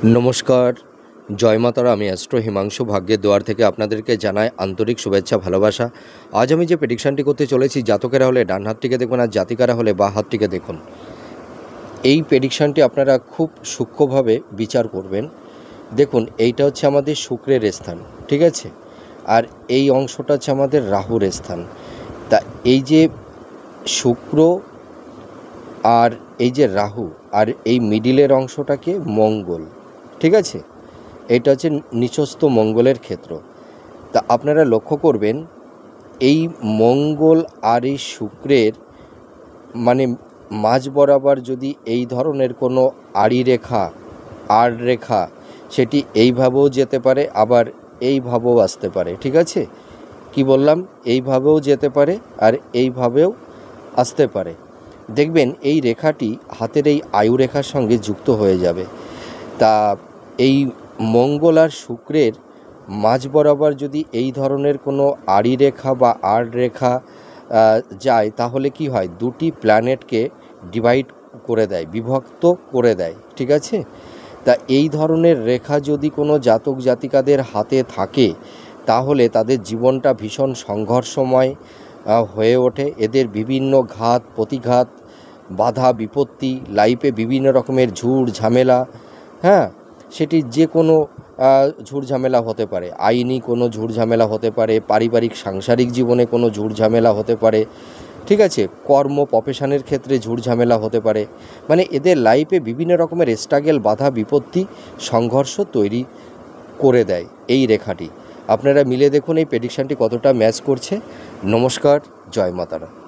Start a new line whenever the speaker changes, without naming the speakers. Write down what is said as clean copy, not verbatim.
নমস্কার, জয় মা তারা। আমি অ্যাস্ট্রো হিমাংশু ভাগ্যের দুয়ার থেকে আপনাদেরকে জানাই আন্তরিক শুভেচ্ছা, ভালোবাসা। আজ আমি যে প্রেডিকশানটি করতে চলেছি, জাতকেরা হলে ডান হাতটিকে দেখুন আর জাতিকারা হলে বাঁ হাতটিকে দেখুন। এই প্রেডিকশানটি আপনারা খুব সূক্ষ্মভাবে বিচার করবেন। দেখুন, এইটা হচ্ছে আমাদের শুক্রের স্থান, ঠিক আছে? আর এই অংশটা হচ্ছে আমাদের রাহুর স্থান। তা এই যে শুক্র আর এই যে রাহু আর এই মিডিলের অংশটাকে মঙ্গল, ঠিক আছে? এটা হচ্ছে নিচস্থ মঙ্গলের ক্ষেত্র। তা আপনারা লক্ষ্য করবেন, এই মঙ্গল আর এই শুক্রের মানে মাঝ বরাবর যদি এই ধরনের কোনো আড়ি রেখা, আর রেখা, সেটি এইভাবেও যেতে পারে, আবার এইভাবেও আসতে পারে, ঠিক আছে? কি বললাম? এইভাবেও যেতে পারে আর এইভাবেও আসতে পারে। দেখবেন এই রেখাটি হাতের এই আয়ু রেখার সঙ্গে যুক্ত হয়ে যাবে। তা এই মঙ্গল আর শুক্রের মাঝ বরাবর যদি এই ধরনের কোনো আড়ি রেখা বা আর রেখা যায়, তাহলে কি হয়, দুটি প্ল্যানেটকে ডিভাইড করে দেয়, বিভক্ত করে দেয়, ঠিক আছে? তা এই ধরনের রেখা যদি কোনো জাতক জাতিকাদের হাতে থাকে, তাহলে তাদের জীবনটা ভীষণ সংঘর্ষময় হয়ে ওঠে। এদের বিভিন্ন ঘাত প্রতিঘাত, বাধা বিপত্তি, লাইফে বিভিন্ন রকমের ঝুট ঝামেলা, হ্যাঁ, সেটি যে কোনো ঝুট ঝামেলা হতে পারে। আইনি কোনো ঝুট ঝামেলা হতে পারে, পারিবারিক সাংসারিক জীবনে কোনো ঝুট ঝামেলা হতে পারে, ঠিক আছে? কর্ম প্রফেশনের ক্ষেত্রে ঝুট ঝামেলা হতে পারে। মানে এদের লাইফে বিভিন্ন রকমের স্ট্রাগল, বাধা বিপত্তি, সংঘর্ষ তৈরি করে দেয় এই রেখাটি। আপনারা মিলে দেখুন এই প্রেডিকশানটি কতটা ম্যাচ করছে। নমস্কার, জয় মা তারা।